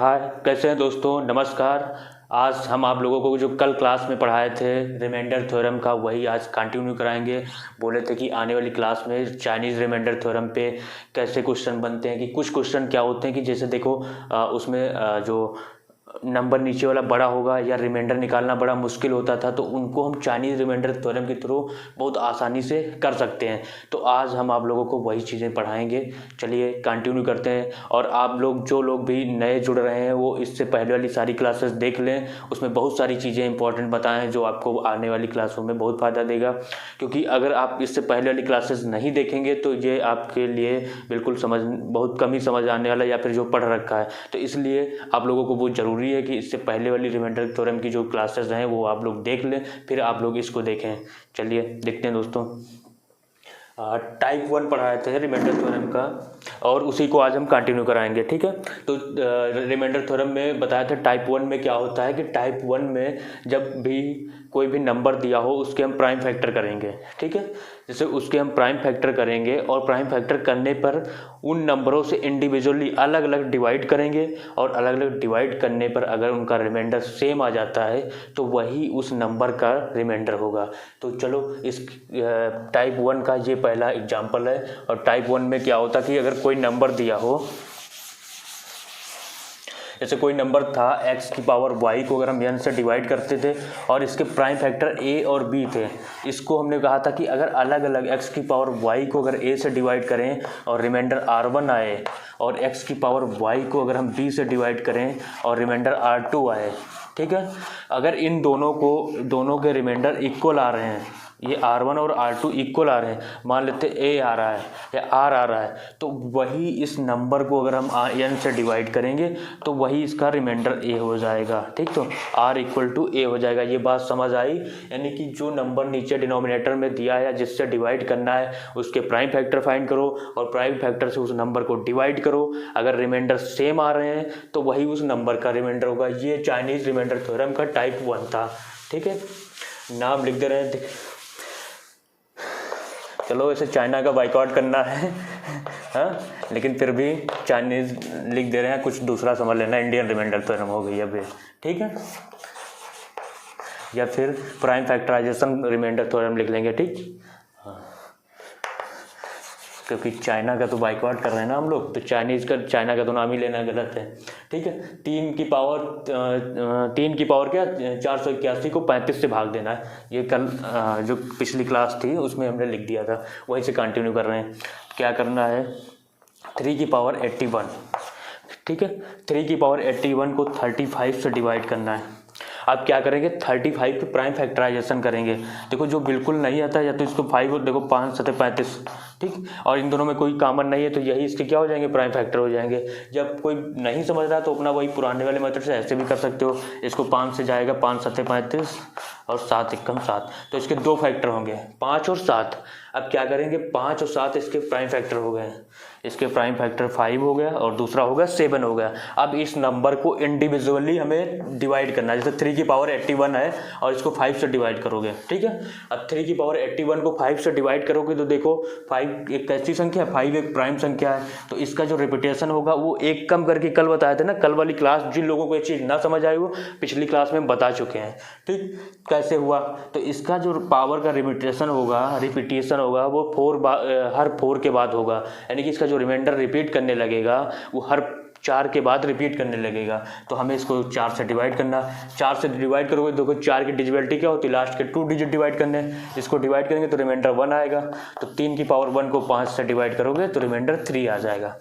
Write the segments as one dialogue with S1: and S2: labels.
S1: हाय, कैसे हैं दोस्तों। नमस्कार। आज हम आप लोगों को जो कल क्लास में पढ़ाए थे रिमाइंडर थ्योरम का, वही आज कंटिन्यू कराएंगे। बोले थे कि आने वाली क्लास में चाइनीज़ रिमाइंडर थ्योरम पे कैसे क्वेश्चन बनते हैं, कि कुछ क्वेश्चन क्या होते हैं कि जैसे देखो उसमें जो नंबर नीचे वाला बड़ा होगा या रिमाइंडर निकालना बड़ा मुश्किल होता था, तो उनको हम चाइनीज़ रिमाइंडर थ्योरम के थ्रू बहुत आसानी से कर सकते हैं। तो आज हम आप लोगों को वही चीज़ें पढ़ाएंगे। चलिए कंटिन्यू करते हैं। और आप लोग जो लोग भी नए जुड़ रहे हैं वो इससे पहले वाली सारी क्लासेस देख लें, उसमें बहुत सारी चीज़ें इंपॉर्टेंट बताएं जो आपको आने वाली क्लासों में बहुत फ़ायदा देगा। क्योंकि अगर आप इससे पहले वाली क्लासेस नहीं देखेंगे तो ये आपके लिए बिल्कुल बहुत कम ही समझ आने वाला, या फिर जो पढ़ रखा है। तो इसलिए आप लोगों को बहुत ज़रूरी है कि इससे पहले वाली रिमाइंडर थ्योरम की जो क्लासेस हैं वो आप लोग देख लें, फिर आप लोग इसको देखें। चलिए देखते हैं दोस्तों। टाइप 1 पढ़ाए थे रिमाइंडर थ्योरम का, और उसी को आज हम कंटिन्यू कराएंगे, ठीक है। तो रिमाइंडर थ्योरम में बताया था टाइप 1 में क्या होता है कि टाइप 1 में जब भी कोई भी नंबर दिया हो उसके हम प्राइम फैक्टर करेंगे, ठीक है। जैसे उसके हम प्राइम फैक्टर करेंगे और प्राइम फैक्टर करने पर उन नंबरों से इंडिविजुअली अलग अलग डिवाइड करेंगे, और अलग अलग डिवाइड करने पर अगर उनका रिमाइंडर सेम आ जाता है तो वही उस नंबर का रिमाइंडर होगा। तो चलो इस टाइप 1 का ये पहला एग्जाम्पल है। और टाइप 1 में क्या होता कि अगर कोई नंबर दिया हो, जैसे कोई नंबर था x की पावर y को अगर हम n से डिवाइड करते थे और इसके प्राइम फैक्टर a और b थे, इसको हमने कहा था कि अगर अलग अलग x की पावर y को अगर a से डिवाइड करें और रिमाइंडर r1 आए, और x की पावर y को अगर हम b से डिवाइड करें और रिमाइंडर r2 आए, ठीक है। अगर इन दोनों के रिमाइंडर इक्वल आ रहे हैं, ये R1 और R2 इक्वल आ रहे हैं, मान लेते A आ रहा है या R आ रहा है, तो वही इस नंबर को अगर हम n से डिवाइड करेंगे तो वही इसका रिमाइंडर A हो जाएगा, ठीक। तो R इक्वल टू A हो जाएगा। ये बात समझ आई। यानी कि जो नंबर नीचे डिनोमिनेटर में दिया है जिससे डिवाइड करना है उसके प्राइम फैक्टर फाइंड करो और प्राइम फैक्टर से उस नंबर को डिवाइड करो। अगर रिमाइंडर सेम आ रहे हैं तो वही उस नंबर का रिमाइंडर होगा। ये चाइनीज़ रिमाइंडर थ्योरम का टाइप 1 था, ठीक है। नाम लिख दे रहे हैं। चलो इसे चाइना का बाइकआउट करना है हाँ, लेकिन फिर भी चाइनीज़ लिख दे रहे हैं, कुछ दूसरा समझ लेना। इंडियन रिमाइंडर थ्योरम हो गई अभी, ठीक है। या फिर प्राइम फैक्टराइजेशन रिमाइंडर थ्योरम लिख लेंगे, ठीक। हाँ, क्योंकि चाइना का तो बाइकआउट कर रहे हैं ना हम लोग, तो चाइना का तो नाम ही लेना गलत है, ठीक है। 3 की पावर क्या 481 को 35 से भाग देना है। ये कल जो पिछली क्लास थी उसमें हमने लिख दिया था, वहीं से कंटिन्यू कर रहे हैं। क्या करना है, 3 की पावर 81, ठीक है। 3 की पावर 81 को 35 से डिवाइड करना है। अब क्या करेंगे, 35 पे प्राइम फैक्टराइजेशन करेंगे। देखो जो बिल्कुल नहीं आता या तो इसको 5 देखो 5 7 35, ठीक। और इन दोनों में कोई कॉमन नहीं है तो यही इसके क्या हो जाएंगे, प्राइम फैक्टर हो जाएंगे। जब कोई नहीं समझ रहा तो अपना वही पुराने वाले मेथड से ऐसे भी कर सकते हो। इसको 5 से जाएगा 5 7 35 और 7 एकम 7, तो इसके 2 फैक्टर होंगे 5 और 7। अब क्या करेंगे, 5 और 7 इसके प्राइम फैक्टर हो गए। इसके प्राइम फैक्टर 5 हो गया और दूसरा हो गया 7 हो गया। अब इस नंबर को इंडिविजुअली हमें डिवाइड करना है। जैसे 3 की पावर 81 है और इसको 5 से डिवाइड करोगे, ठीक है। अब 3 की पावर 81 को 5 से डिवाइड करोगे तो देखो 5 एक कैसी संख्या है, 5 एक प्राइम संख्या है, तो इसका जो रिपीटेशन होगा वो एक कम करके, कल बताए थे ना, कल वाली क्लास जिन लोगों को ये चीज़ ना समझ आई वो पिछली क्लास में बता चुके हैं, ठीक। कैसे हुआ, तो इसका जो पावर का रिपीटेशन होगा वो हर 4 के बाद होगा। यानी कि इसका जो रिमाइंडर रिपीट करने लगेगा वो हर 4 के बाद रिपीट करने लगेगा। तो हमें इसको 4 से डिवाइड करना। 4 से डिवाइड करोगे देखो 4 की डिजिबिलिटी क्या होती है, लास्ट के 2 डिजिट डिवाइड करने। इसको डिवाइड करेंगे तो रिमाइंडर 1 आएगा। तो 3 की पावर 1 को 5 से डिवाइड करोगे तो रिमाइंडर 3 आ जाएगा,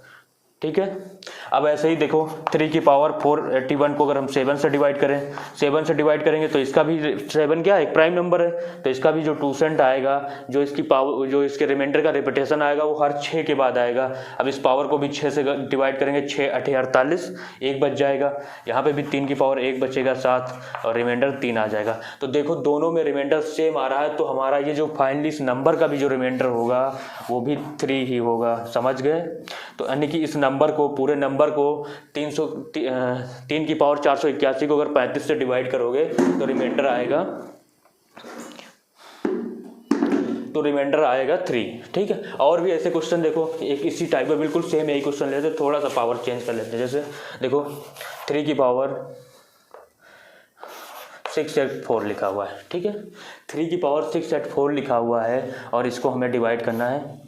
S1: ठीक है। अब ऐसे ही देखो 3 की पावर 481 को अगर हम 7 से डिवाइड करें, 7 से डिवाइड करेंगे तो इसका भी 7 क्या है, एक प्राइम नंबर है, तो इसका भी जो 2% आएगा, जो इसकी पावर, जो इसके रिमाइंडर का रिपीटेशन आएगा वो हर 6 के बाद आएगा। अब इस पावर को भी 6 से डिवाइड करेंगे, 6 8 48, 1 बच जाएगा। यहाँ पे भी 3 की पावर 1 बचेगा 7 और रिमाइंडर 3 आ जाएगा। तो देखो दोनों में रिमाइंडर सेम आ रहा है, तो हमारा ये जो फाइनली इस नंबर का भी जो रिमाइंडर होगा वो भी 3 ही होगा। समझ गए। तो यानी कि इस नंबर को, पूरे नंबर को 3 की पावर 481 को अगर 35 से डिवाइड करोगे तो रिमाइंडर आएगा 3, ठीक है। और भी ऐसे क्वेश्चन देखो, एक इसी टाइप का बिल्कुल सेम यही क्वेश्चन लेते, थोड़ा सा पावर चेंज कर लेते हैं। जैसे देखो 3 की पावर 6/4 लिखा हुआ है, ठीक है। 3 की पावर 6/4 लिखा हुआ है और इसको हमें डिवाइड करना है,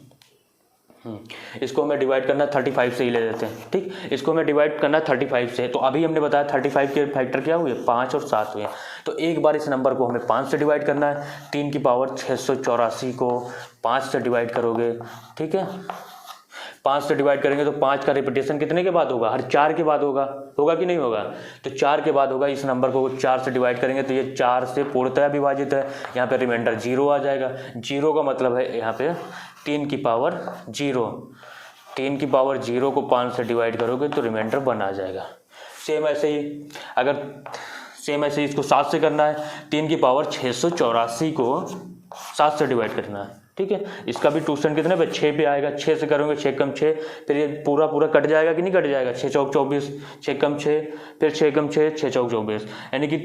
S1: इसको हमें डिवाइड करना 35 से ही ले लेते हैं, ठीक। इसको हमें डिवाइड करना 35 से, तो अभी हमने बताया 35 के फैक्टर क्या हुए, 5 और 7 हुए। तो एक बार इस नंबर को हमें 5 से डिवाइड करना है। 3 की पावर 684 को 5 से डिवाइड करोगे, ठीक है। 5 से डिवाइड करेंगे तो 5 का रिपीटेशन कितने के बाद होगा, हर 4 के बाद होगा, होगा कि नहीं होगा, तो 4 के बाद होगा। इस नंबर को 4 से डिवाइड करेंगे तो ये 4 से पूर्णतः विभाजित है, यहाँ पे रिमाइंडर 0 आ जाएगा। 0 का मतलब है यहाँ पे 3 की पावर 0, 3 की पावर 0 को 5 से डिवाइड करोगे तो रिमाइंडर 1 आ जाएगा। सेम ऐसे ही इसको 7 से करना है। 3 की पावर 684 को 7 से डिवाइड करना है, ठीक है। इसका भी ट्यूशन कितने पे, 6 पे आएगा। 6 से करोगे 6 कम 6, फिर ये पूरा कट जाएगा कि नहीं कट जाएगा, 6 चौक 24, 6 कम 6, फिर 6 कम 6, 6 चौक 24, यानी कि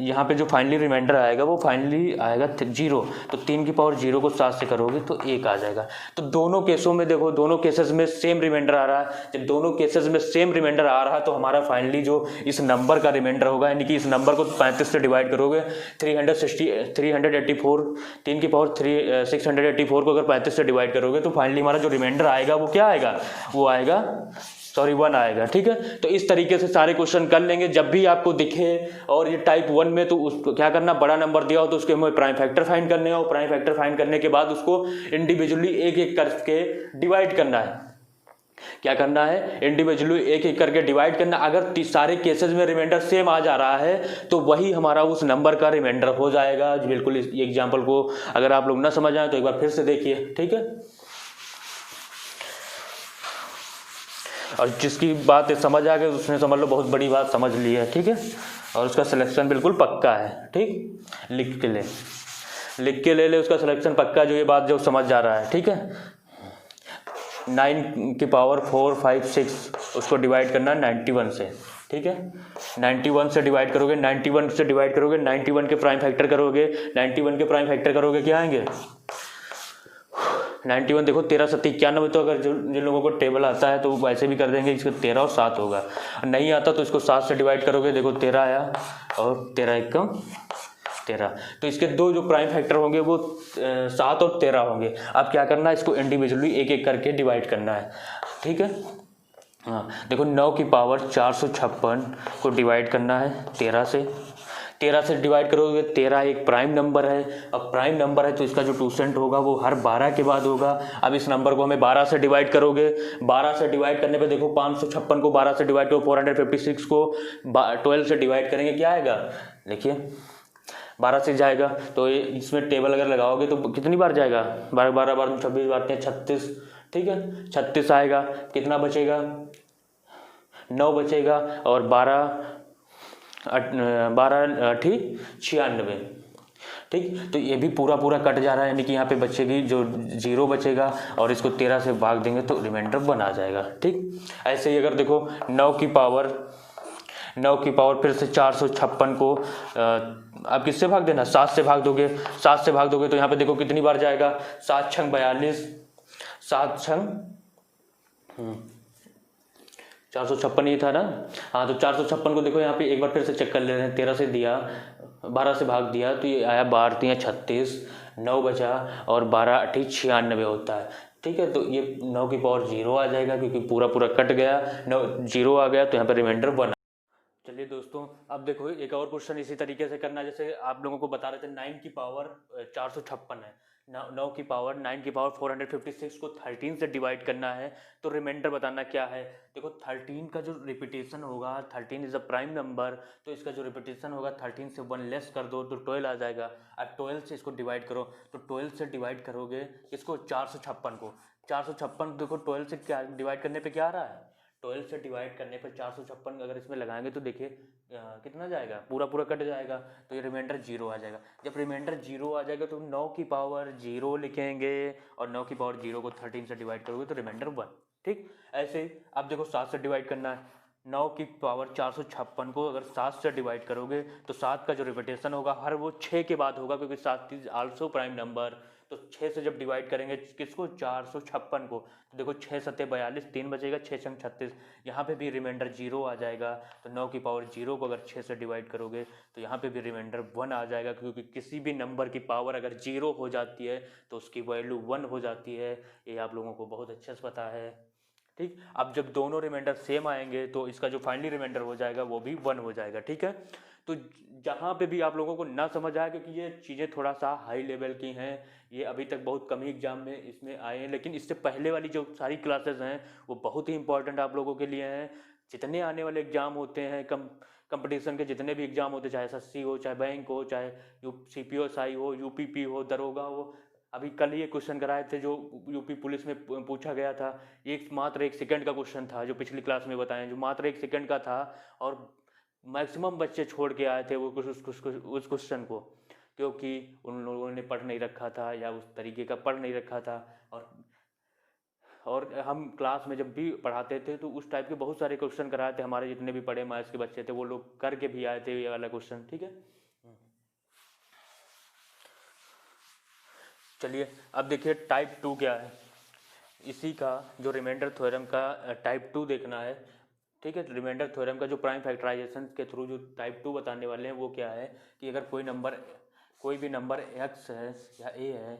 S1: यहाँ पे जो फाइनली रिमाइंडर आएगा वो फाइनली आएगा 0। तो 3 की पावर 0 को 7 से करोगे तो 1 आ जाएगा। तो दोनों केसों में देखो, दोनों केसेस में सेम रिमाइंडर आ रहा है। जब दोनों केसेस में सेम रिमाइंडर आ रहा है तो हमारा फाइनली जो इस नंबर का रिमाइंडर होगा, यानी कि इस नंबर को 35 से डिवाइड करोगे 384, 3 की पावर 684 को अगर 35 से डिवाइड करोगे तो फाइनली हमारा जो रिमाइंडर आएगा वो क्या आएगा, वो आएगा 1 आएगा, ठीक है। तो इस तरीके से सारे क्वेश्चन कर लेंगे। जब भी आपको दिखे और ये टाइप 1 में, तो उसको क्या करना, बड़ा नंबर दिया हो तो उसके हमें प्राइम फैक्टर फाइंड करने हो। प्राइम फैक्टर फाइंड करने के बाद उसको इंडिविजुअली एक एक करके डिवाइड करना है। क्या करना है, इंडिविजुअली एक एक करके डिवाइड करना। अगर सारे केसेस में रिमाइंडर सेम आ जा रहा है तो वही हमारा उस नंबर का रिमाइंडर हो जाएगा। बिल्कुल इस एग्जांपल को अगर आप लोग ना समझ आए तो एक बार फिर से देखिए, ठीक है। और जिसकी बात समझ आ गई उसने समझ लो बहुत बड़ी बात समझ ली है, ठीक है। और उसका सिलेक्शन बिल्कुल पक्का है, ठीक। लिख के ले ले उसका सिलेक्शन पक्का, जो ये बात जो समझ जा रहा है, ठीक है। 9 की पावर 4, 5, 6 उसको डिवाइड करना है 91 से, ठीक है। 91 से डिवाइड करोगे, 91 से डिवाइड करोगे, 91 के प्राइम फैक्टर करोगे, 91 के प्राइम फैक्टर करोगे क्या आएंगे 91, देखो 13 7 91। तो अगर जिन लोगों को टेबल आता है तो वैसे भी कर देंगे, इसको 13 और 7 होगा। नहीं आता तो इसको 7 से डिवाइड करोगे, देखो 13 आया और 13 1 कम 13। तो इसके दो जो प्राइम फैक्टर होंगे वो 7 और 13 होंगे। अब क्या करना है, इसको इंडिविजुअली एक एक करके डिवाइड करना है, ठीक है। हाँ देखो 9 की पावर 456 को डिवाइड करना है 13 से। 13 से डिवाइड करोगे, 13 एक प्राइम नंबर है। अब प्राइम नंबर है तो इसका जो ट्यूसेंट होगा वो हर 12 के बाद होगा। अब इस नंबर को हमें 12 से डिवाइड करोगे, 12 से डिवाइड करने पे देखो 556 को 12 से डिवाइड करो, 456 को 12 से डिवाइड करेंगे क्या आएगा, देखिए 12 से जाएगा। तो इसमें टेबल अगर लगाओगे तो कितनी बार जाएगा, 12 12 बार 26 बार 36, ठीक है 36 आएगा। कितना बचेगा, 9 बचेगा और 12 96, ठीक। तो ये भी पूरा कट जा रहा है, यानी कि यहाँ पे बचेगी जो 0 बचेगा और इसको 13 से भाग देंगे तो रिमाइंडर 1 आ जाएगा, ठीक। ऐसे ही अगर देखो 9 की पावर फिर से 456 को आप किससे भाग देना, 7 से भाग दोगे। 7 से भाग दोगे तो यहाँ पे देखो कितनी बार जाएगा, 7 छंग 42, 7 छंग 456 ही था ना। हाँ तो 456 को देखो यहाँ पे एक बार फिर से चेक कर ले रहे हैं। 13 से दिया, 12 से भाग दिया तो ये आया 12 3 36, 9 बचा और 12 8 96 होता है, ठीक है। तो ये 9 की पावर 0 आ जाएगा क्योंकि पूरा कट गया, 9 0 आ गया तो यहाँ पर रिमाइंडर 1। चलिए दोस्तों अब देखो एक और क्वेश्चन इसी तरीके से करना, जैसे आप लोगों को बता रहे थे 9 की पावर 456 है, 9 की पावर 9 की पावर 456 को 13 से डिवाइड करना है तो रिमाइंडर बताना क्या है। देखो 13 का जो रिपीटेशन होगा, 13 इज अ प्राइम नंबर, तो इसका जो रिपीटेशन होगा 13 से 1 लेस कर दो तो 12 आ जाएगा। अब 12 से इसको डिवाइड करो, तो 12 से डिवाइड करोगे इसको 456 को, 456 देखो 12 से क्या डिवाइड करने पे क्या आ रहा है, 12 से डिवाइड करने पर 456 अगर इसमें लगाएंगे तो देखिए कितना जाएगा, पूरा कट जाएगा तो ये रिमाइंडर 0 आ जाएगा। जब रिमाइंडर 0 आ जाएगा तो 9 की पावर 0 लिखेंगे और 9 की पावर 0 को 13 से डिवाइड करोगे तो रिमाइंडर 1, ठीक। ऐसे ही अब देखो 7 से डिवाइड करना है, 9 की पावर 456 को अगर 7 से डिवाइड करोगे तो 7 का जो रिपीटेशन होगा हर वो 6 के बाद होगा, क्योंकि 7 इज आल्सो प्राइम नंबर। तो 6 से जब डिवाइड करेंगे किसको, 456 को, तो देखो 6 सत्ते 42, 3 बचेगा, 6 छंग 36, यहाँ पे भी रिमाइंडर 0 आ जाएगा। तो 9 की पावर 0 को अगर 6 से डिवाइड करोगे तो यहाँ पे भी रिमाइंडर 1 आ जाएगा, क्योंकि किसी भी नंबर की पावर अगर 0 हो जाती है तो उसकी वैल्यू 1 हो जाती है। ये आप लोगों को बहुत अच्छे से पता है। ठीक, अब जब दोनों रिमाइंडर सेम आएंगे तो इसका जो फाइनली रिमाइंडर हो जाएगा वो भी 1 हो जाएगा। ठीक है, तो जहाँ पे भी आप लोगों को ना समझ आए, क्योंकि ये चीज़ें थोड़ा सा हाई लेवल की हैं, ये अभी तक बहुत कम ही एग्जाम में इसमें आए हैं, लेकिन इससे पहले वाली जो सारी क्लासेस हैं वो बहुत ही इंपॉर्टेंट आप लोगों के लिए हैं। जितने आने वाले एग्जाम होते हैं, कंपटीशन के जितने भी एग्जाम होते हैं, चाहे एसएससी हो, चाहे बैंक हो, चाहे CPO-SI हो, UPP हो, दरोगा हो, अभी कल ये क्वेश्चन कराए थे जो यूपी पुलिस में पूछा गया था, मात्र 1 सेकंड का क्वेश्चन था, जो पिछली क्लास में बताए, जो मात्र 1 सेकंड का था, और मैक्सिमम बच्चे छोड़ के आए थे वो उस क्वेश्चन को, क्योंकि उन लोगों ने पढ़ नहीं रखा था या उस तरीके का पढ़ नहीं रखा था। और हम क्लास में जब भी पढ़ाते थे तो उस टाइप के बहुत सारे क्वेश्चन कराए थे, हमारे जितने भी पढ़े मैथ्स के बच्चे थे वो लोग करके भी आए थे ये वाला क्वेश्चन। ठीक है, चलिए अब देखिए टाइप 2 क्या है। इसी का जो रिमाइंडर थ्योरम का टाइप 2 देखना है। ठीक है, रिमाइंडर थ्योरम का जो प्राइम फैक्टराइजेशन के थ्रू जो टाइप 2 बताने वाले हैं वो क्या है कि अगर कोई भी नंबर x है या a है,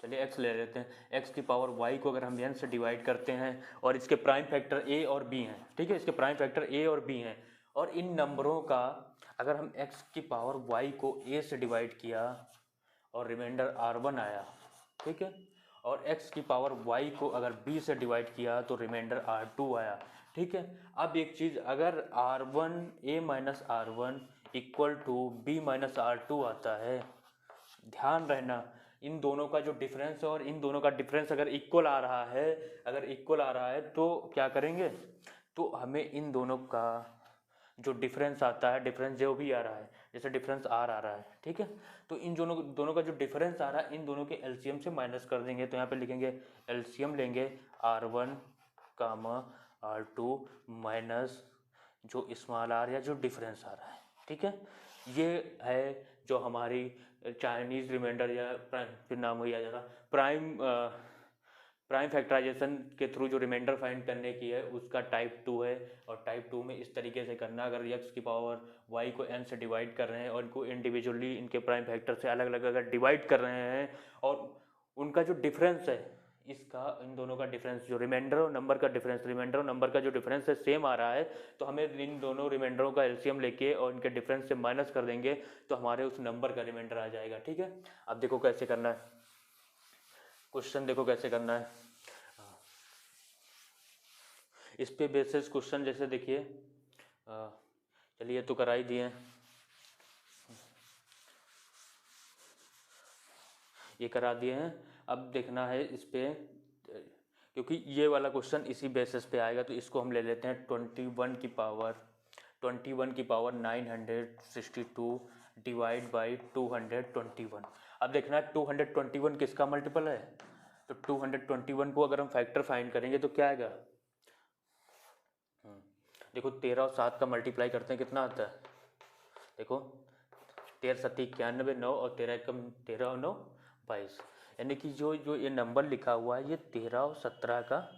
S1: चलिए x ले लेते हैं, x की पावर y को अगर हम n से डिवाइड करते हैं और इसके प्राइम फैक्टर a और b हैं, ठीक है, इसके प्राइम फैक्टर a और b हैं, और इन नंबरों का अगर हम x की पावर y को a से डिवाइड किया और रिमाइंडर r1 आया, ठीक है, और x की पावर y को अगर b से डिवाइड किया तो रिमाइंडर r2 आया। ठीक है, अब एक चीज़, अगर r1 a minus r1 equal to b minus r2 आता है, ध्यान रहना इन दोनों का जो डिफरेंस है और इन दोनों का डिफरेंस अगर इक्वल आ रहा है, तो क्या करेंगे, तो हमें इन दोनों का जो डिफरेंस आता है, डिफरेंस जो भी आ रहा है, जैसे डिफरेंस आर आ रहा है, ठीक है, तो इन दोनों का जो डिफरेंस आ रहा है इन दोनों के एलसीएम से माइनस कर देंगे। तो यहाँ पे लिखेंगे एलसीएम लेंगे r1 कामा r2 माइनस जो स्मॉल आर या जो डिफरेंस आ रहा है। ठीक है, ये है जो हमारी चाइनीज़ रिमाइंडर या फिर नाम वही आ जा रहा प्राइम फैक्टराइजेशन के थ्रू जो रिमाइंडर फाइंड करने की है उसका टाइप 2 है। और टाइप 2 में इस तरीके से करना, अगर x की पावर y को n से डिवाइड कर रहे हैं और इनको इंडिविजुअली इनके प्राइम फैक्टर से अलग अलग अगर डिवाइड कर रहे हैं और उनका जो डिफरेंस है, इसका इन दोनों का डिफरेंस जो रिमाइंडर और नंबर का डिफरेंस है सेम आ रहा है, तो हमें इन दोनों रिमाइंडरों का एलसीएम लेके और इनके डिफरेंस से माइनस कर देंगे तो हमारे उस नंबर का रिमाइंडर आ जाएगा। ठीक है, अब देखो कैसे करना है क्वेश्चन, देखो कैसे करना है। इस पे बेसिस क्वेश्चन जैसे देखिए, चलिए तो करा ही दिए, ये करा दिए हैं। अब देखना है इस पे, क्योंकि ये वाला क्वेश्चन इसी बेसिस पे आएगा तो इसको हम ले लेते हैं 21 की पावर 962 डिवाइड बाई 221। अब देखना है 221 किसका मल्टीपल है, तो 221 को अगर हम फैक्टर फाइंड करेंगे तो क्या आएगा, देखो 13 और 7 का मल्टीप्लाई करते हैं कितना आता है, देखो 13 सत्ती 91, 9 और 13 कम 13 और 9 22, यानी कि जो ये नंबर लिखा हुआ है ये 13 और 17 का,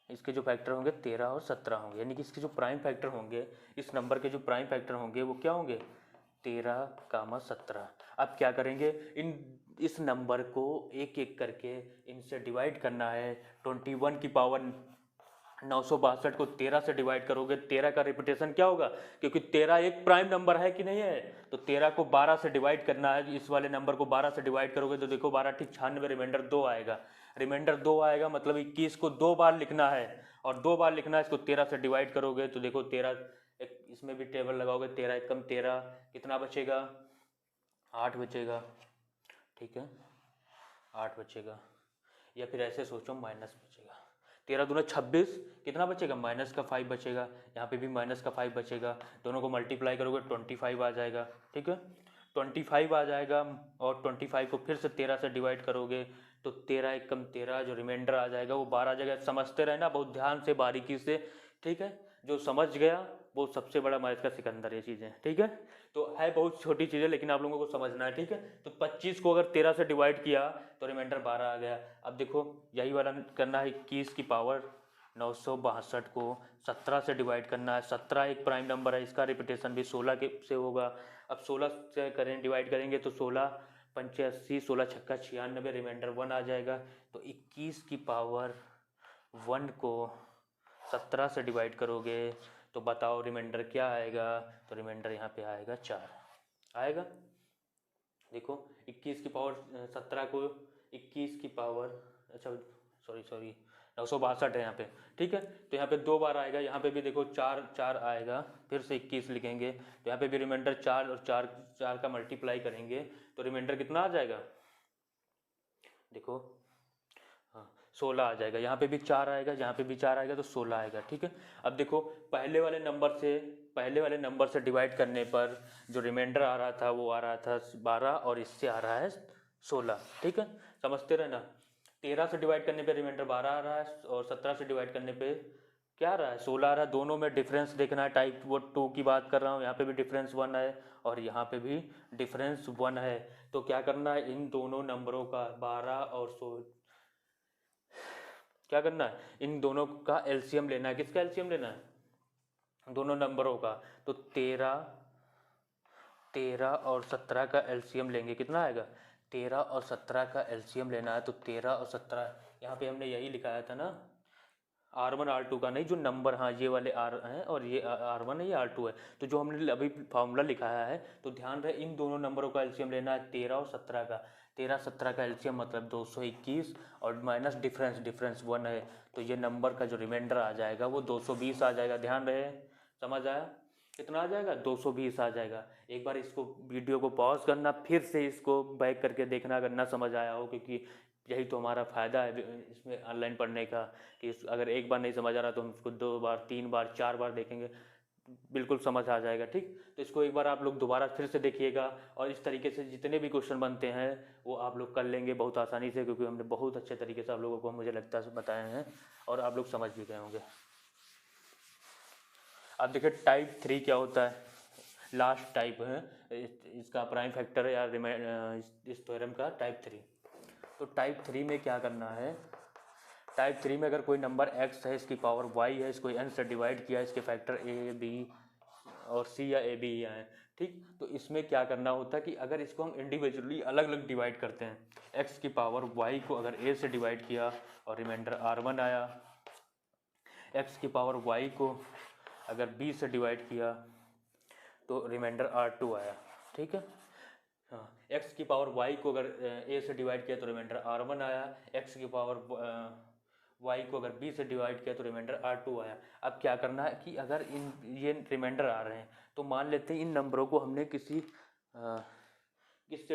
S1: इसके जो फैक्टर होंगे 13 और 17 होंगे, यानी कि इसके जो प्राइम फैक्टर होंगे, इस नंबर के जो प्राइम फैक्टर होंगे वो क्या होंगे, 13 कामा 17। अब क्या करेंगे, इस नंबर को एक एक करके इनसे डिवाइड करना है। 21 की पावर 962 को 13 से डिवाइड करोगे, 13 का रिपीटेशन क्या होगा, क्योंकि 13 एक प्राइम नंबर है कि नहीं है, तो 13 को 12 से डिवाइड करना है, इस वाले नंबर को 12 से डिवाइड करोगे तो देखो 12 ठीक 96, रिमाइंडर 2 आएगा, मतलब 21 को 2 बार लिखना है और 2 बार लिखना है, इसको 13 से डिवाइड करोगे तो देखो 13, इसमें भी टेबल लगाओगे, 13 एकम 13, कितना बचेगा, 8 बचेगा। ठीक है, 8 बचेगा, या फिर ऐसे सोचो माइनस बचेगा, 13 दूना 26, कितना बचेगा, माइनस का 5 बचेगा, यहाँ पे भी माइनस का 5 बचेगा, दोनों को मल्टीप्लाई करोगे 25 आ जाएगा। ठीक है, 25 आ जाएगा और 25 को फिर से 13 से डिवाइड करोगे तो 13 एकम 13, जो रिमाइंडर आ जाएगा वो 12 आ जाएगा। समझते रहना बहुत ध्यान से, बारीकी से। ठीक है, जो समझ गया वो सबसे बड़ा मैथ का सिकंदर, ये चीज़ें, ठीक है। तो है बहुत छोटी चीज़ें, लेकिन आप लोगों को समझना है, ठीक है। तो 25 को अगर 13 से डिवाइड किया तो रिमाइंडर 12 आ गया। अब देखो यही वाला करना है, 21 की पावर 962 को 17 से डिवाइड करना है। 17 एक प्राइम नंबर है, इसका रिपीटेशन भी 16 के से होगा। अब 16 से करें डिवाइड करेंगे तो 16 पंचे 80, 16 छक्का 96, रिमाइंडर 1 आ जाएगा। तो 21 की पावर 1 को 17 से डिवाइड करोगे तो बताओ रिमाइंडर क्या आएगा। तो रिमाइंडर यहाँ पे आएगा 4 आएगा। देखो 21 की पावर 17 को 21 की पावर, अच्छा सॉरी 962 है यहाँ पे, ठीक है। तो यहाँ पे 2 बार आएगा, यहाँ पे भी देखो 4 4 आएगा, फिर से 21 लिखेंगे तो यहाँ पे भी रिमाइंडर 4 और 4 4 का मल्टीप्लाई करेंगे तो रिमाइंडर कितना आ जाएगा, देखो हाँ 16 आ जाएगा। यहाँ पे भी 4 आएगा, यहाँ पे भी 4 आएगा तो 16 आएगा, ठीक है। अब देखो पहले वाले नंबर से डिवाइड करने पर जो रिमाइंडर आ रहा था वो आ रहा था 12 और इससे आ रहा है 16, ठीक है। समझते रहना, 13 से डिवाइड करने पे रिमाइंडर 12 आ रहा है और 17 से डिवाइड करने पे क्या आ रहा है, 16 आ रहा है। दोनों में डिफरेंस देखना है, टाइप वो 2 की बात कर रहा हूँ, यहाँ पे भी डिफरेंस 1 है और यहाँ पे भी डिफरेंस 1 है। तो क्या करना है, इन दोनों नंबरों का 12 और 16 क्या करना है, इन दोनों का एलसीएम लेना है। किसका एलसीएम लेना है, दोनों नंबरों का। तो 13 और 17 का एलसीएम लेंगे, कितना आएगा, 13 और 17 का एलसीएम लेना है। तो 13 और 17 यहाँ पे हमने यही लिखाया था ना, R1 R2 का नहीं, जो नंबर, हाँ ये वाले R हैं और ये R1 है, ये R2 है। तो जो हमने अभी फार्मूला लिखाया है, तो ध्यान रहे इन दोनों नंबरों का एलसीएम लेना है 13 और 17 का। 13 17 का एलसीएम मतलब 221 और माइनस डिफरेंस 1 है, तो ये नंबर का जो रिमाइंडर आ जाएगा वो 220 आ जाएगा। ध्यान रहे, समझ आया, कितना आ जाएगा, 220 आ जाएगा। एक बार इसको वीडियो को पॉज करना, फिर से इसको बैक करके देखना अगर ना समझ आया हो, क्योंकि यही तो हमारा फ़ायदा है इसमें ऑनलाइन पढ़ने का, कि अगर एक बार नहीं समझ आ रहा तो हम उसको 2 बार 3 बार 4 बार देखेंगे, बिल्कुल समझ आ जाएगा, ठीक। तो इसको एक बार आप लोग दोबारा फिर से देखिएगा और इस तरीके से जितने भी क्वेश्चन बनते हैं वो आप लोग कर लेंगे बहुत आसानी से, क्योंकि हमने बहुत अच्छे तरीके से आप लोगों को, मुझे लगता है, बताए हैं और आप लोग समझ भी गए होंगे। अब देखिए टाइप 3 क्या होता है, लास्ट टाइप है इसका प्राइम फैक्टर या इस थ्योरम का टाइप 3। तो टाइप 3 में क्या करना है, टाइप 3 में अगर कोई नंबर x है, इसकी पावर y है, इसको n से डिवाइड किया, इसके फैक्टर a b और c या a b आए, ठीक। तो इसमें क्या करना होता है कि अगर इसको हम इंडिविजुअली अलग अलग डिवाइड करते हैं, x की पावर y को अगर a से डिवाइड किया और रिमाइंडर R1 आया, x की पावर y को अगर b से डिवाइड किया तो रिमाइंडर R2 आया, ठीक है। हाँ, x की पावर y को अगर a से डिवाइड किया तो रिमाइंडर R1 आया, x की पावर y को अगर b से डिवाइड किया तो रिमाइंडर R2 आया। अब क्या करना है कि अगर ये रिमाइंडर आ रहे हैं तो मान लेते हैं इन नंबरों को हमने किससे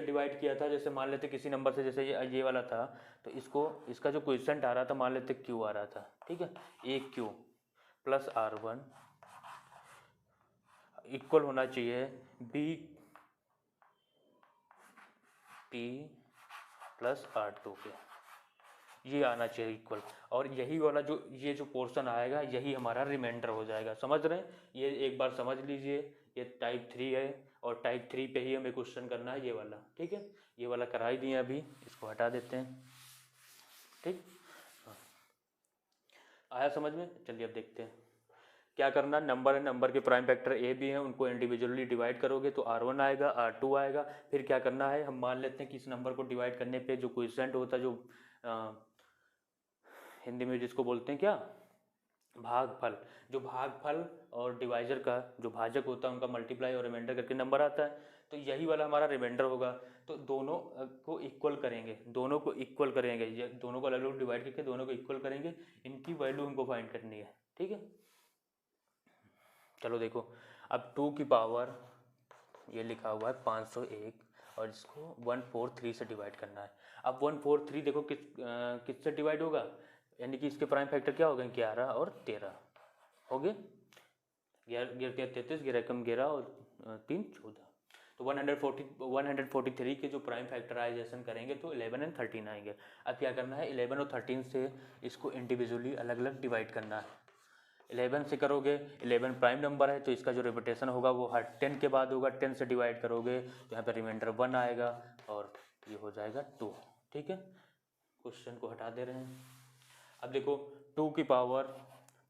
S1: डिवाइड किया था, जैसे मान लेते किसी नंबर से, जैसे ये वाला था, तो इसका जो क्वेश्चन आ रहा था मान लेते q आ रहा था, ठीक है। AQ प्लस R1 इक्वल होना चाहिए BP प्लस R2 के, ये आना चाहिए इक्वल। और यही वाला ये जो पोर्शन आएगा यही हमारा रिमाइंडर हो जाएगा। समझ रहे हैं, ये एक बार समझ लीजिए, ये टाइप 3 है और टाइप 3 पे ही हमें क्वेश्चन करना है, ये वाला, ठीक है। ये वाला करा ही दिए, अभी इसको हटा देते हैं, ठीक। हाँ, आया समझ में। चलिए अब देखते हैं क्या करना। नंबर है, नंबर के प्राइम फैक्टर ए बी हैं, उनको इंडिविजुअली डिवाइड करोगे तो R1 आएगा, R2 आएगा। फिर क्या करना है, हम मान लेते हैं कि इस नंबर को डिवाइड करने पे जो क्वोशिएंट होता है, जो हिंदी में जिसको बोलते हैं क्या, भागफल, जो भागफल और डिवाइजर का जो भाजक होता है उनका मल्टीप्लाई और रिमाइंडर करके नंबर आता है, तो यही वाला हमारा रिमाइंडर होगा। तो दोनों को इक्वल करेंगे, ये दोनों को अलग अलग डिवाइड करके दोनों को इक्वल करेंगे, इनकी वैल्यू हमको फाइंड करनी है, ठीक है। चलो देखो, अब 2 की पावर ये लिखा हुआ है 501 और इसको 143 से डिवाइड करना है। अब 143 देखो किससे डिवाइड होगा, यानी कि इसके प्राइम फैक्टर क्या हो गए, 11 और 13 हो गए, 11 33, 11 कम 11 और 3 14। तो 143 के जो प्राइम फैक्टराइजेशन करेंगे तो 11 और 13 आएंगे। अब क्या करना है, 11 और 13 से इसको इंडिविजुअली अलग अलग डिवाइड करना है। 11 से करोगे, 11 प्राइम नंबर है तो इसका जो रिपीटेशन होगा वो हर 10 के बाद होगा, 10 से डिवाइड करोगे तो यहाँ पे रिमाइंडर 1 आएगा और ये हो जाएगा 2। ठीक है, क्वेश्चन को हटा दे रहे हैं। अब देखो 2 की पावर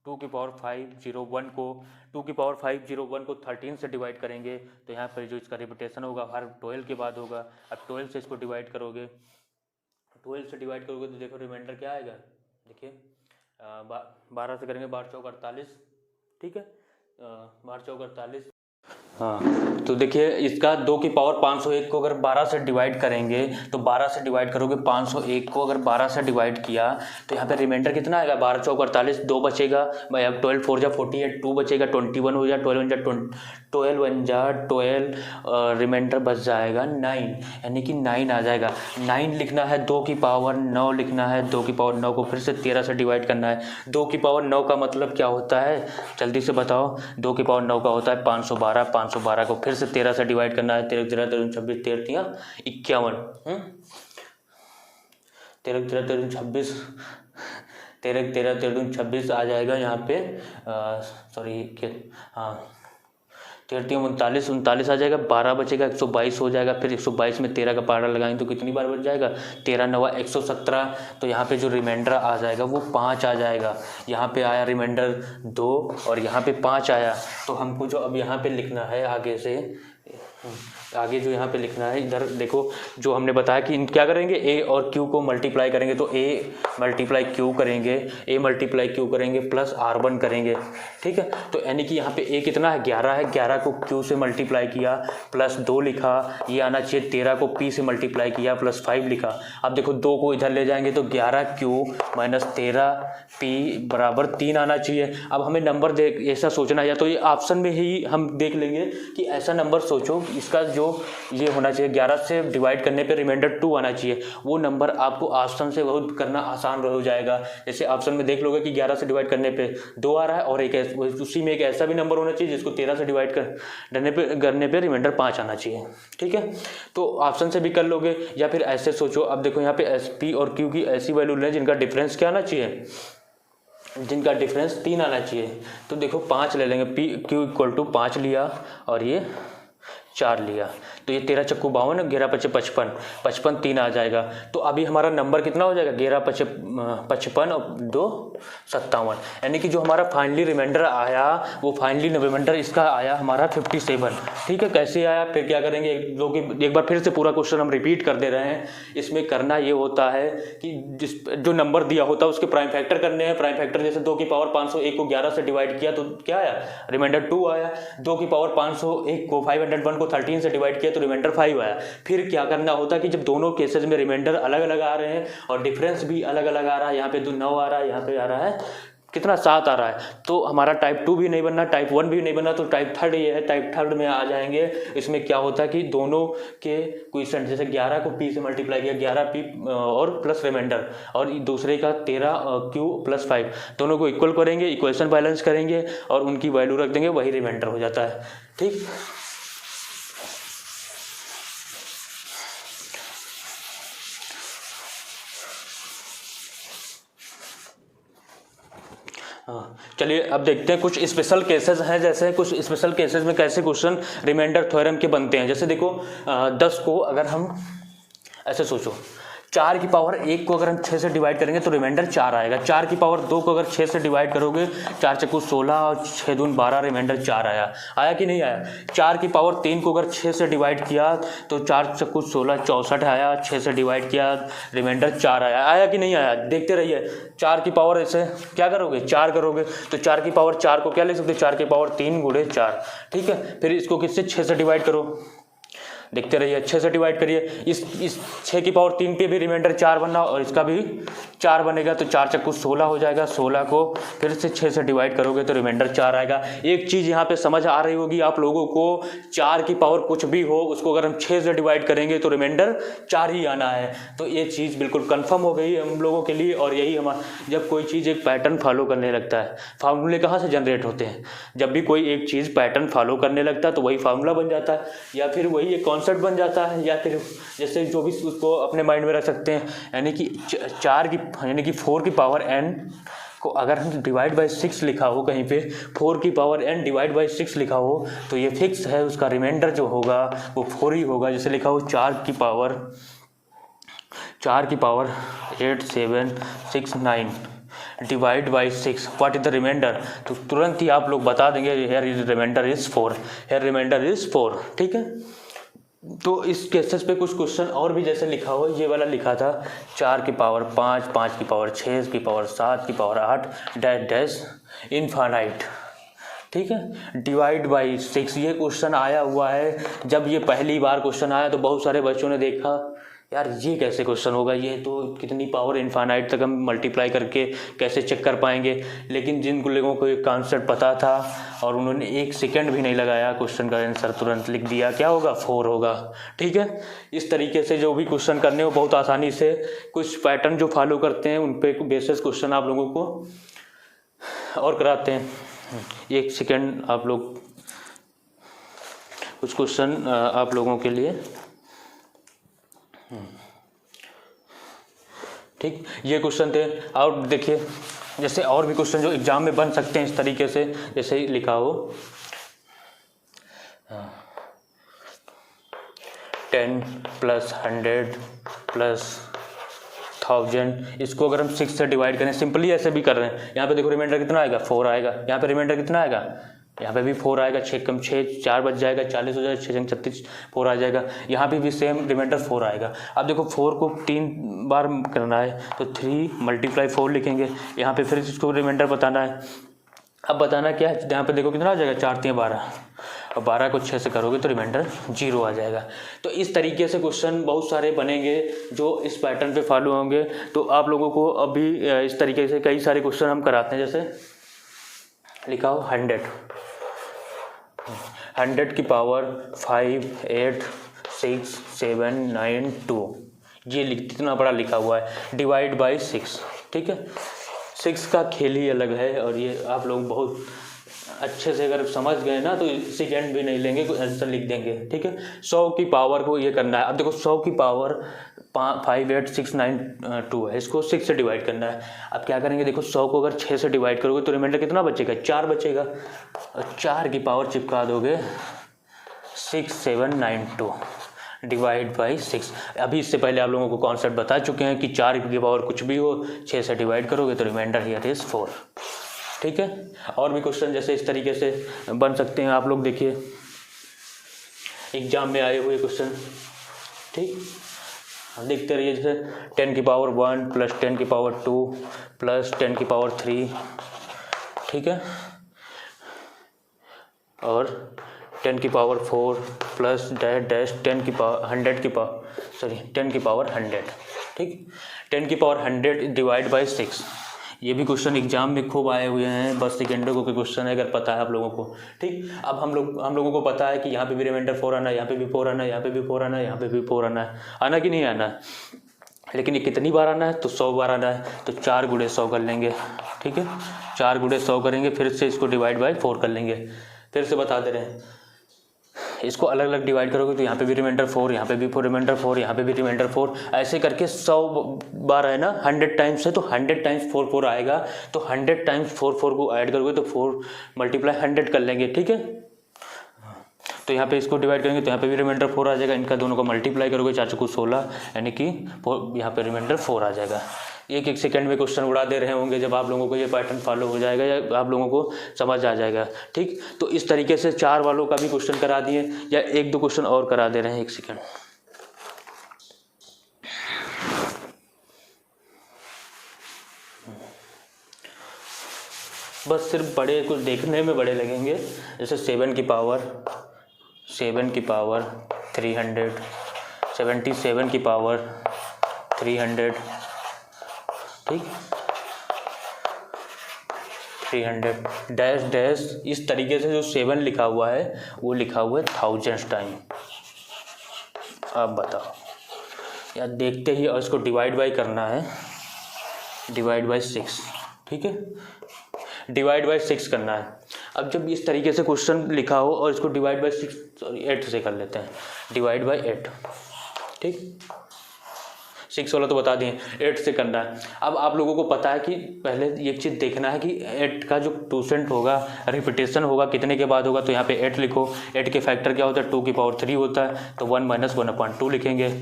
S1: 501 को 2 की पावर 501 को 13 से डिवाइड करेंगे तो यहाँ पर जो इसका रिपीटेशन होगा हर 12 के बाद होगा। अब 12 से इसको डिवाइड करोगे, 12 से डिवाइड करोगे तो देखो रिमाइंडर क्या आएगा, देखिए 12 से करेंगे 12 चौक 48। ठीक है, 12 चौक 48। हाँ, तो देखिए इसका 2 की पावर 501 को अगर 12 से डिवाइड करेंगे तो 12 से डिवाइड करोगे, 501 को अगर 12 से डिवाइड किया तो यहाँ पे रिमाइंडर कितना आएगा, 12 चौक 48, 2 बचेगा, 12 4 जा 48, 2 बचेगा, 21 हो जा, 12 1 जा 12, रिमाइंडर बच जाएगा 9, यानी कि 9 आ जाएगा। 9 लिखना है 2 की पावर 9 लिखना है, 2 की पावर 9 को फिर से 13 से डिवाइड करना है। 2 की पावर 9 का मतलब क्या होता है, जल्दी से बताओ। 2 की पावर 9 का होता है 512, 512 को फिर से 13 से डिवाइड करना है, 13 13 13 26, 13 51, 13 13 13 26, 13 13 13 26 आ जाएगा यहाँ पे, सॉरी हाँ 13 39 39 आ जाएगा, 12 बचेगा, 122 हो जाएगा। फिर 122 में 13 का पारा लगाएंगे तो कितनी बार बच जाएगा, 13 9 117। तो यहाँ पे जो रिमाइंडर आ जाएगा वो 5 आ जाएगा। यहाँ पे आया रिमाइंडर 2 और यहाँ पे 5 आया। तो हमको जो अब यहाँ पे लिखना है आगे जो यहाँ पे लिखना है, इधर देखो जो हमने बताया कि क्या करेंगे, ए और क्यू को मल्टीप्लाई करेंगे तो ए मल्टीप्लाई क्यू करेंगे प्लस R1 करेंगे। ठीक है, तो यानी कि यहाँ पे ए कितना है, 11 है, 11 को क्यू से मल्टीप्लाई किया प्लस 2 लिखा, ये आना चाहिए 13 को पी से मल्टीप्लाई किया प्लस 5 लिखा। अब देखो 2 को इधर ले जाएंगे तो 11 क्यू माइनस 13 पी बराबर 3 आना चाहिए। अब हमें नंबर ऐसा सोचना है, या तो ये ऑप्शन में ही हम देख लेंगे कि ऐसा नंबर सोचो, इसका जो ये होना चाहिए 11 से डिवाइड करने पे रिमाइंडर 2 आना चाहिए, वो नंबर आपको ऑप्शन से बहुत करना आसान हो जाएगा। जैसे ऑप्शन में देख लोगे कि 11 से डिवाइड करने पे 2 आ रहा है और उसी में एक ऐसा भी नंबर होना चाहिए जिसको 13 से डिवाइड करने पे रिमाइंडर 5 आना चाहिए। ठीक है, तो ऑप्शन से भी कर लोगे या फिर ऐसे सोचो। अब देखो यहाँ पे एस पी और क्यू की ऐसी वैल्यू लें जिनका डिफरेंस क्या आना चाहिए, जिनका डिफरेंस 3 आना चाहिए। तो देखो 5 ले लेंगे, पी क्यू इक्वल टू 5 लिया और ये 4 लिया, तो ये 13 चक्कू 52, 11 पचे 55, 55 3 आ जाएगा। तो अभी हमारा नंबर कितना हो जाएगा, 11 पचे 55 और 2 57, यानी कि जो हमारा फाइनली रिमाइंडर आया वो फाइनली रिमाइंडर इसका आया हमारा 57। ठीक है, कैसे आया फिर क्या करेंगे, एक बार फिर से पूरा क्वेश्चन हम रिपीट कर दे रहे हैं। इसमें करना ये होता है कि जो नंबर दिया होता है उसके प्राइम फैक्टर करने हैं। प्राइम फैक्टर जैसे 2 की पावर 501 को 11 से डिवाइड किया तो क्या आया, रिमाइंडर 2 आया। 2 की पावर 501 को 501 को 13 से डिवाइड किया तो रिमाइंडर 5 आया। फिर क्या करना होता है कि जब दोनों केसेस में रिमाइंडर अलग अलग आ रहे हैं और डिफरेंस भी अलग अलग आ रहा है, यहाँ पे 9 आ रहा है, यहाँ पे आ रहा है कितना 7 आ रहा है, तो हमारा टाइप 2 भी नहीं बनना, टाइप 1 भी नहीं बनना, तो टाइप 3 ये है। टाइप 3 में आ जाएंगे। इसमें क्या होता है कि दोनों के क्वेश्चन जैसे 11 को पी से मल्टीप्लाई किया, 11 पी और प्लस रिमाइंडर, और दूसरे का 13 क्यू प्लस 5, दोनों को इक्वल करेंगे, इक्वेशन बैलेंस करेंगे और उनकी वैल्यू रख देंगे, वही रिमाइंडर हो जाता है। ठीक, हाँ, चलिए अब देखते हैं कुछ स्पेशल केसेस हैं। जैसे कुछ स्पेशल केसेस में कैसे क्वेश्चन रिमाइंडर थ्योरम के बनते हैं। जैसे देखो 10 को अगर हम ऐसे सोचो, 4 की पावर 1 को अगर हम 6 से डिवाइड करेंगे तो रिमाइंडर 4 आएगा। 4 की पावर 2 को अगर 6 से डिवाइड करोगे, 4 चक्कू 16 और 6 दून 12, रिमाइंडर 4 आया कि नहीं आया। 4 की पावर 3 को अगर 6 से डिवाइड किया तो 4 चक्कू 16 64 आया, 6 से डिवाइड किया रिमाइंडर 4 आया कि नहीं आया। देखते रहिए, 4 की पावर ऐसे क्या करोगे, 4 करोगे तो 4 की पावर 4 को क्या लिख सकते, 4 की पावर 3 गुणे 4। ठीक है, फिर इसको किससे 6 से डिवाइड करो, देखते रहिए 6 से डिवाइड करिए। इस 6 की पावर 3 पे भी रिमाइंडर 4 बनना और इसका भी 4 बनेगा, तो 4 चक्कू 16 हो जाएगा। 16 को फिर से 6 से डिवाइड करोगे तो रिमाइंडर 4 आएगा। एक चीज़ यहाँ पे समझ आ रही होगी आप लोगों को, 4 की पावर कुछ भी हो उसको अगर हम 6 से डिवाइड करेंगे तो रिमाइंडर 4 ही आना है। तो ये चीज़ बिल्कुल कन्फर्म हो गई हम लोगों के लिए। और यही जब कोई चीज़ एक पैटर्न फॉलो करने लगता है, फार्मूले कहाँ से जनरेट होते हैं, जब भी कोई एक चीज़ पैटर्न फॉलो करने लगता है तो वही फार्मूला बन जाता है, या फिर वही एक कॉन्सेप्ट बन जाता है, या फिर जैसे जो भी उसको अपने माइंड में रख सकते हैं। यानी कि 4 की यानी कि 4 की पावर n को अगर हम डिवाइड बाई 6 लिखा हो कहीं पे 4 की पावर n डिवाइड बाई 6 लिखा हो तो ये फिक्स है, उसका रिमाइंडर जो होगा वो 4 ही होगा। जैसे लिखा हो 4 की power 8 7 6 9 divide by 6, what is the remainder, तो तुरंत ही आप लोग बता देंगे here is remainder is 4, here remainder is 4। ठीक है, तो इस केसेस पे कुछ क्वेश्चन और भी जैसे लिखा हो, ये वाला लिखा था 4 की पावर 5, 5 की पावर 6 की पावर 7 की पावर 8 डैश डैश इनफाइनाइट। ठीक है, डिवाइड बाई 6 ये क्वेश्चन आया हुआ है। जब ये पहली बार क्वेश्चन आया तो बहुत सारे बच्चों ने देखा यार ये कैसे क्वेश्चन होगा, ये तो कितनी पावर इनफाइनाइट तक हम मल्टीप्लाई करके कैसे चेक कर पाएंगे। लेकिन जिन लोगों को ये कॉन्सेप्ट पता था और उन्होंने 1 सेकंड भी नहीं लगाया, क्वेश्चन का आंसर तुरंत लिख दिया, क्या होगा 4 होगा। ठीक है, इस तरीके से जो भी क्वेश्चन करने हो बहुत आसानी से कुछ पैटर्न जो फॉलो करते हैं उन पे बेसिस क्वेश्चन आप लोगों को और कराते हैं। 1 सेकंड आप लोग कुछ क्वेश्चन आप लोगों के लिए। ठीक, ये क्वेश्चन थे। और देखिए जैसे और भी क्वेश्चन जो एग्जाम में बन सकते हैं इस तरीके से, जैसे लिखा हो 10 + 100 + 1000, इसको अगर हम 6 से डिवाइड करें, सिंपली ऐसे भी कर रहे हैं। यहाँ पे देखो रिमाइंडर कितना आएगा 4 आएगा, यहाँ पे रिमाइंडर कितना आएगा, यहाँ पे भी 4 आएगा, 6 कम 6 4 बच जाएगा, 40 हो जाएगा, 6 जंग 36 4 आ जाएगा। यहाँ पे भी सेम रिमाइंडर 4 आएगा। अब देखो 4 को 3 बार करना है तो 3 × 4 लिखेंगे। यहाँ पे फिर इसको रिमाइंडर बताना है। अब बताना क्या है, यहाँ पे देखो कितना आ जाएगा 4 × 3 = 12, और 12 को 6 से करोगे तो रिमाइंडर 0 आ जाएगा। तो इस तरीके से क्वेश्चन बहुत सारे बनेंगे जो इस पैटर्न पे फॉलो होंगे। तो आप लोगों को अभी इस तरीके से कई सारे क्वेश्चन हम कराते हैं। जैसे लिखा हो 100 की पावर 5 8 6 7 9 2, ये इतना बड़ा लिखा हुआ है, डिवाइड बाई 6। ठीक है, 6 का खेल ही अलग है, और ये आप लोग बहुत अच्छे से अगर समझ गए ना तो सेकेंड भी नहीं लेंगे, कोई आंसर लिख देंगे। ठीक है, 100 की पावर को ये करना है। अब देखो 100 की पावर 5 8 6 9 2 है, इसको 6 से डिवाइड करना है। अब क्या करेंगे, देखो 100 को अगर 6 से डिवाइड करोगे तो रिमाइंडर कितना बचेगा, 4 बचेगा, और 4 की पावर चिपका दोगे 6 7 9 2 डिवाइड बाई 6। अभी इससे पहले आप लोगों को कॉन्सेप्ट बता चुके हैं कि 4 की पावर कुछ भी हो 6 से डिवाइड करोगे तो रिमाइंडर हियर इज 4। ठीक है, और भी क्वेश्चन जैसे इस तरीके से बन सकते हैं। आप लोग देखिए एग्जाम में आए हुए क्वेश्चन, ठीक, देखते रहिए। जैसे 10 की पावर 1 + 10 की पावर 2 + 10 की पावर 3, ठीक है, और 10 की पावर 4 प्लस डैश डैश 10 की पावर 100 की पावर 10 की पावर 100। ठीक, 10 की पावर 100 डिवाइड बाई 6, ये भी क्वेश्चन एग्जाम में खूब आए हुए हैं। बस सेकेंडों को क्वेश्चन है, अगर पता है आप लोगों को। ठीक, अब हम लोगों को पता है कि यहाँ पे भी रिमाइंडर 4 आना है, यहाँ पे भी 4 आना है, यहाँ पे भी 4 आना है, यहाँ पे भी 4 आना है, आना कि नहीं आना है। लेकिन ये कितनी बार आना है, तो 100 बार आना है, तो 4 × 100 कर लेंगे। ठीक है, 4 × 100 करेंगे, फिर से इसको डिवाइड बाई 4 कर लेंगे। फिर से बता दे रहे हैं, इसको अलग अलग डिवाइड करोगे तो यहाँ पे भी रिमाइंडर 4, यहाँ पे भी रिमाइंडर 4, यहाँ पे भी रिमाइंडर 4, ऐसे करके 100 बार है ना, 100 टाइम्स है तो 100 टाइम्स 4 4 आएगा। तो 100 टाइम्स 4 4 को ऐड करोगे तो 4 × 100 कर लेंगे। ठीक है, तो यहाँ पे इसको डिवाइड करेंगे तो यहाँ पे भी रिमाइंडर 4 आ जाएगा। इनका दोनों को मल्टीप्लाई करोगे 4 × 16, यानी कि यहाँ पे रिमाइंडर 4 आ जाएगा। एक सेकंड में क्वेश्चन उड़ा दे रहे होंगे जब आप लोगों को ये पैटर्न फॉलो हो जाएगा या आप लोगों को समझ आ जाएगा। ठीक, तो इस तरीके से 4 वालों का भी क्वेश्चन करा दिए, या 1-2 क्वेश्चन और करा दे रहे हैं। 1 सेकंड, बस सिर्फ बड़े कुछ देखने में बड़े लगेंगे। जैसे 7 की पावर 300, 77 की पावर 300, ठीक, 300 डैश डैश, इस तरीके से जो 7 लिखा हुआ है वो लिखा हुआ है 1000 टाइम। अब बताओ यार, देखते ही और इसको डिवाइड बाई करना है, डिवाइड बाई 6। ठीक है, डिवाइड बाई 6 करना है। अब जब इस तरीके से क्वेश्चन लिखा हो और इसको डिवाइड बाई 8 से कर लेते हैं, डिवाइड बाई 8। ठीक, 6 वाला तो बता दिए, 8 से करना है। अब आप लोगों को पता है कि पहले एक चीज़ देखना है कि 8 का जो क्वोशंट होगा, रिपीटेशन होगा, कितने के बाद होगा, तो यहाँ पे 8 लिखो। 8 के फैक्टर क्या होता है, 2 की पावर 3 होता है, तो 1 - 1/2 लिखेंगे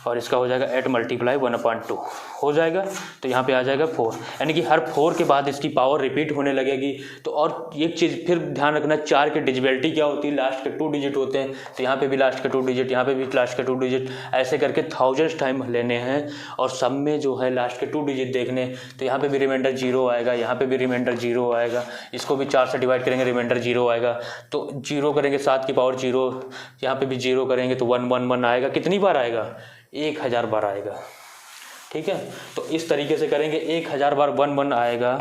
S1: और इसका हो जाएगा 8 × 1/2 हो जाएगा, तो यहाँ पे आ जाएगा 4, यानी कि हर 4 के बाद इसकी पावर रिपीट होने लगेगी। तो और एक चीज़ फिर ध्यान रखना, 4 की डिजिबिलिटी क्या होती है, लास्ट के 2 डिजिट होते हैं, तो यहाँ पे भी लास्ट के 2 डिजिट, यहाँ पे भी लास्ट के 2 डिजिट, ऐसे करके 1000 टाइम लेने हैं और सब में जो है लास्ट के 2 डिजिट देखने। तो यहाँ पे भी रिमाइंडर 0 आएगा, यहाँ पे भी रिमाइंडर 0 आएगा, इसको भी 4 से डिवाइड करेंगे, रिमाइंडर 0 आएगा, तो 0 करेंगे 7 की पावर 0, यहाँ पे भी 0 करेंगे तो 1 1 1 आएगा। कितनी बार आएगा, 1000 बार आएगा। ठीक है, तो इस तरीके से करेंगे, 1000 बार 1 1 आएगा।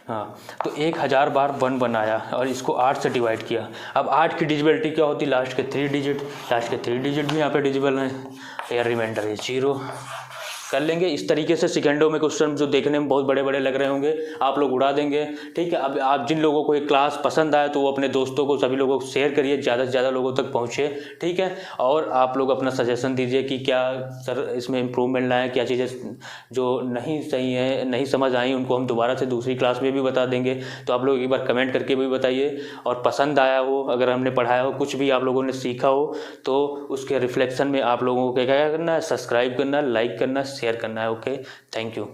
S1: हाँ, तो 1000 बार 1 1 आया और इसको 8 से डिवाइड किया। अब 8 की डिजिबिलिटी क्या होती है, लास्ट के 3 डिजिट, लास्ट के 3 डिजिट भी यहाँ पे डिजिबल हैं, या रिमाइंडर है 0 कर लेंगे। इस तरीके से सेकेंडों में क्वेश्चन जो देखने में बहुत बड़े बड़े लग रहे होंगे, आप लोग उड़ा देंगे। ठीक है, अब आप जिन लोगों को ये क्लास पसंद आए तो वो अपने दोस्तों को, सभी लोगों को शेयर करिए, ज़्यादा से ज़्यादा लोगों तक पहुँचे। ठीक है, और आप लोग अपना सजेशन दीजिए कि क्या सर इसमें इम्प्रूवमेंट लाएँ, क्या चीज़ें जो नहीं सही है, नहीं समझ आई, उनको हम दोबारा से दूसरी क्लास में भी बता देंगे। तो आप लोग एक बार कमेंट करके भी बताइए, और पसंद आया हो, अगर हमने पढ़ाया हो, कुछ भी आप लोगों ने सीखा हो, तो उसके रिफ्लेक्शन में आप लोगों को क्या करना है, सब्सक्राइब करना, लाइक करना, शेयर करना है। Okay, thank you.